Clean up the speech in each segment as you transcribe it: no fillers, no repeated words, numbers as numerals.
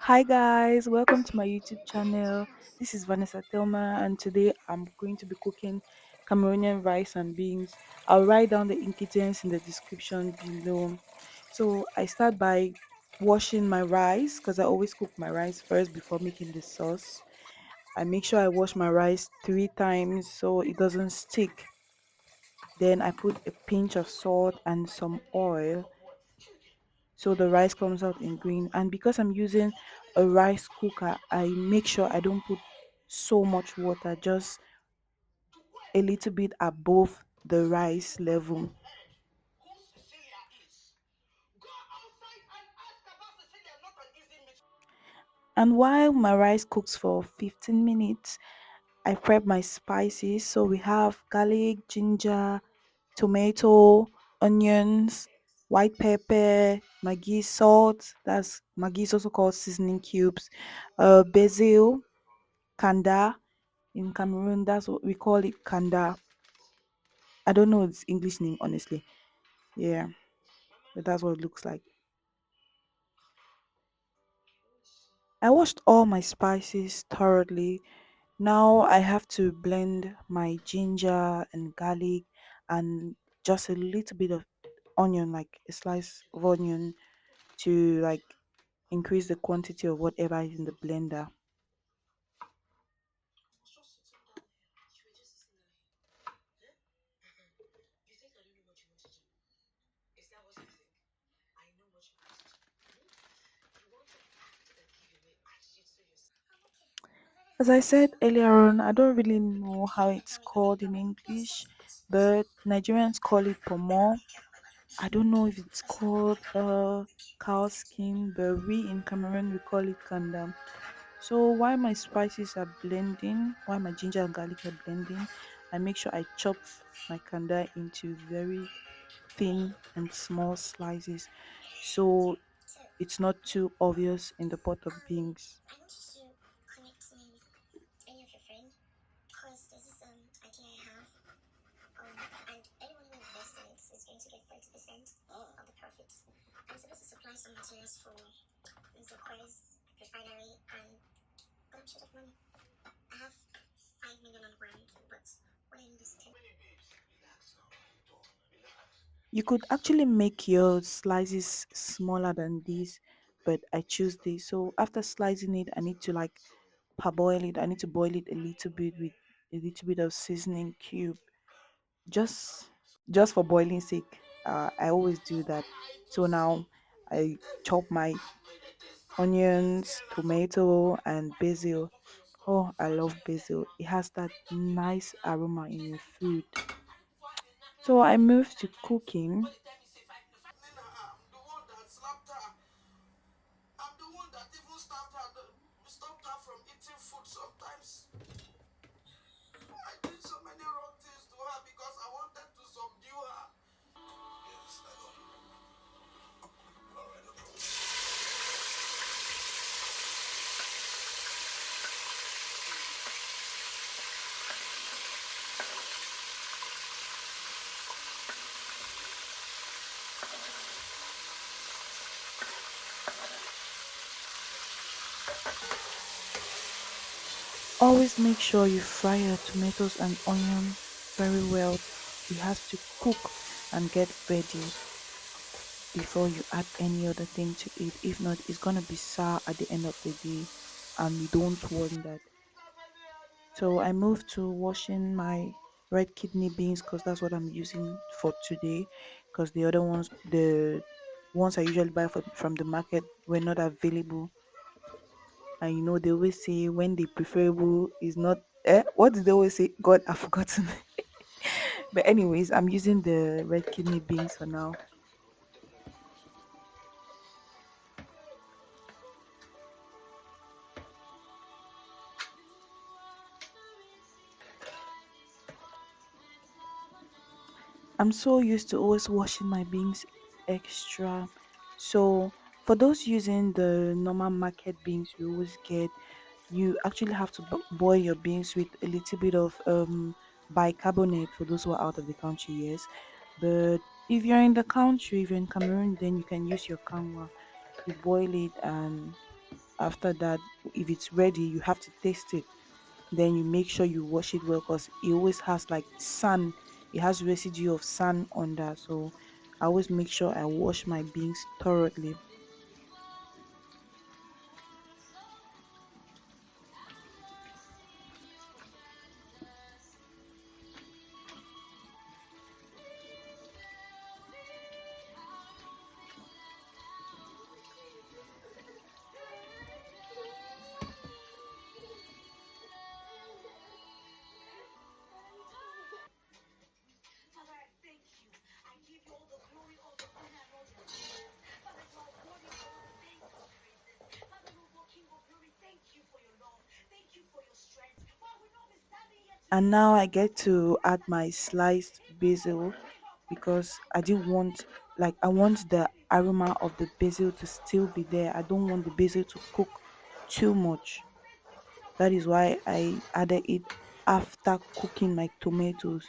Hi guys, welcome to my YouTube channel. This is Vanessa Thelma, and today I'm going to be cooking Cameroonian rice and beans. I'll write down the ingredients in the description below. So I start by washing my rice because I always cook my rice first before making the sauce. I make sure I wash my rice 3 times so it doesn't stick. Then I put a pinch of salt and some oil so the rice comes out in green. And because I'm using a rice cooker, I make sure I don't put so much water, just a little bit above the rice level. And while my rice cooks for 15 minutes, I prep my spices. So we have garlic, ginger, tomato, onions, white pepper, maggi, salt. That's maggi is also called seasoning cubes. Basil, kanda. In Cameroon, that's what we call it, kanda. I don't know its English name, honestly. Yeah, but that's what it looks like. I washed all my spices thoroughly. Now I have to blend my ginger and garlic and just a little bit of onion, like a slice of onion, to like increase the quantity of whatever is in the blender. As I said earlier on, I don't really know how it's called in English, but Nigerians call it pomo. I don't know if it's called cow skin, but we in Cameroon we call it kanda. So while my spices are blending, while my ginger and garlic are blending, I make sure I chop my kanda into very thin and small slices, so it's not too obvious in the pot of beans. You could actually make your slices smaller than this, but I choose this. So after slicing it, I need to like parboil it. I need to boil it a little bit with a little bit of seasoning cube, just just for boiling sake. I always do that. So now I chop my onions, tomato, and basil. Oh, I love basil. It has that nice aroma in your food. So I moved to cooking. Always make sure you fry your tomatoes and onion very well. It has to cook and get ready before you add any other thing to it. If not, it's gonna be sour at the end of the day, and we don't want that. So I moved to washing my red kidney beans because that's what I'm using for today. Because the other ones, the ones I usually buy from the market, were not available. And they always say when the preferable is not. What did they always say? God, I've forgotten. But anyways, I'm using the red kidney beans for now. I'm so used to always washing my beans extra. So for those using the normal market beans you always get, you actually have to boil your beans with a little bit of bicarbonate for those who are out of the country, yes. But if you're in the country, if you're in Cameroon, then you can use your kanwa. You boil it and After that, if it's ready, you have to taste it. Then you make sure you wash it well because it always has like sand. It has residue of sand on that. So I always make sure I wash my beans thoroughly. And now I get to add my sliced basil because I didn't want, like, I want the aroma of the basil to still be there. I don't want the basil to cook too much. That is why I added it after cooking my tomatoes.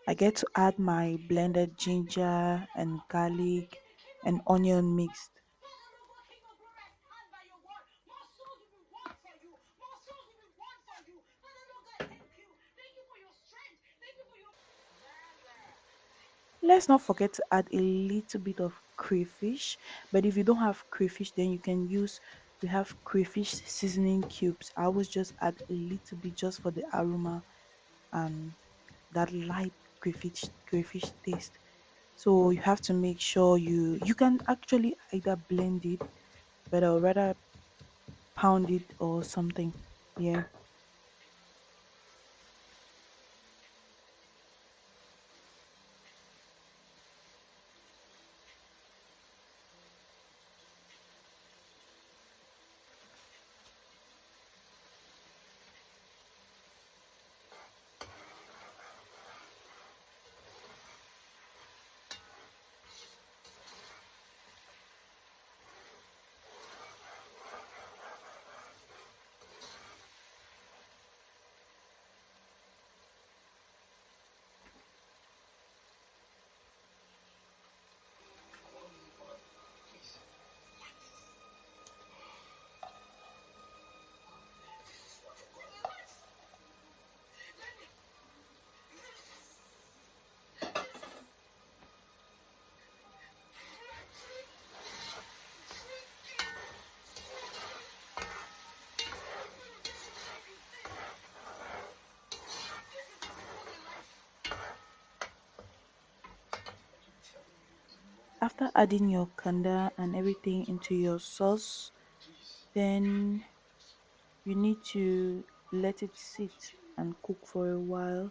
I get to add my blended ginger and garlic and onion mixed. Let's not forget to add a little bit of crayfish. But if you don't have crayfish, then you can use, we have crayfish seasoning cubes. I always just add a little bit just for the aroma and that light crayfish taste. So you have to make sure you can actually either blend it, but I'll rather pound it or something. Yeah. After adding your kanda and everything into your sauce, then you need to let it sit and cook for a while.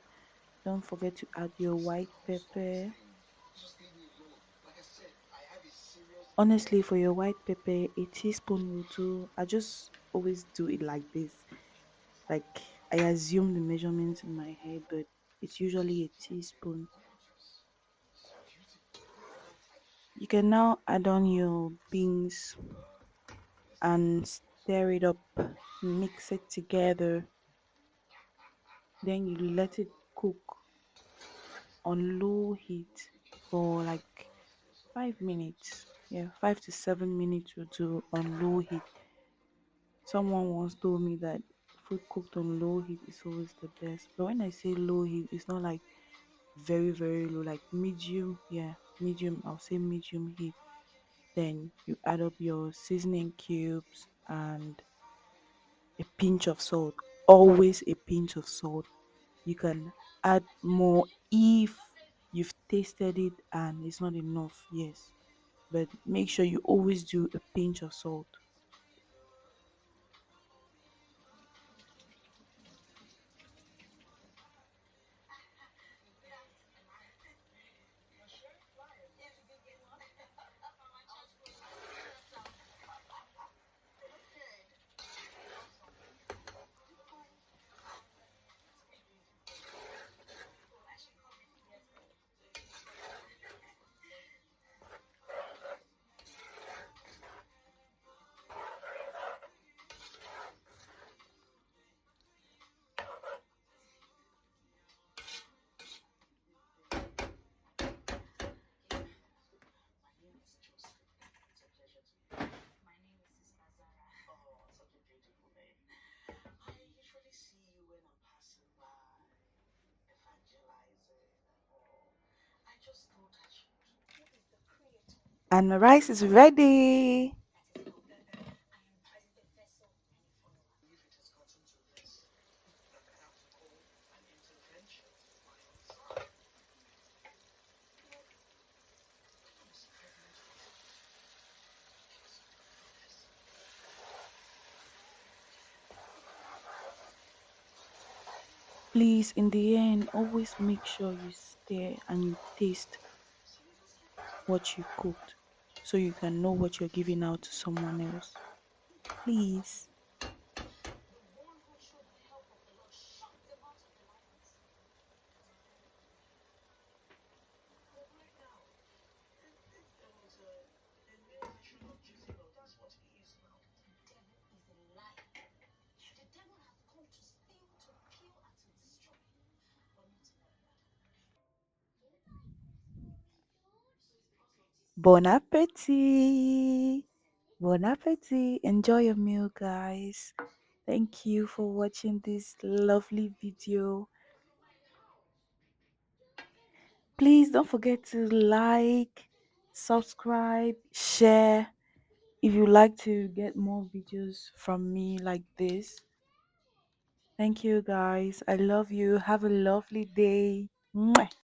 Don't forget to add your white pepper. Honestly, for your white pepper, a teaspoon will do. I just always do it like this. Like, I assume the measurements in my head, but it's usually a teaspoon. You can now add on your beans and stir it up, mix it together. Then you let it cook on low heat for like 5 minutes. Yeah, 5 to 7 minutes will do on low heat. Someone once told me that food cooked on low heat is always the best. But when I say low heat, it's not like very, very low, like medium. Yeah, medium. I'll say medium heat. Then you add up your seasoning cubes and a pinch of salt. Always a pinch of salt. You can add more if you've tasted it and it's not enough. Yes, but make sure you always do a pinch of salt. And my rice is ready. Please, in the end, always make sure you stare and you taste what you cooked so you can know what you're giving out to someone else. Please. Bon appetit. Bon appetit. Enjoy your meal, guys. Thank you for watching this lovely video. Please don't forget to like, subscribe, share if you like to get more videos from me like this. Thank you, guys. I love you. Have a lovely day. Mwah.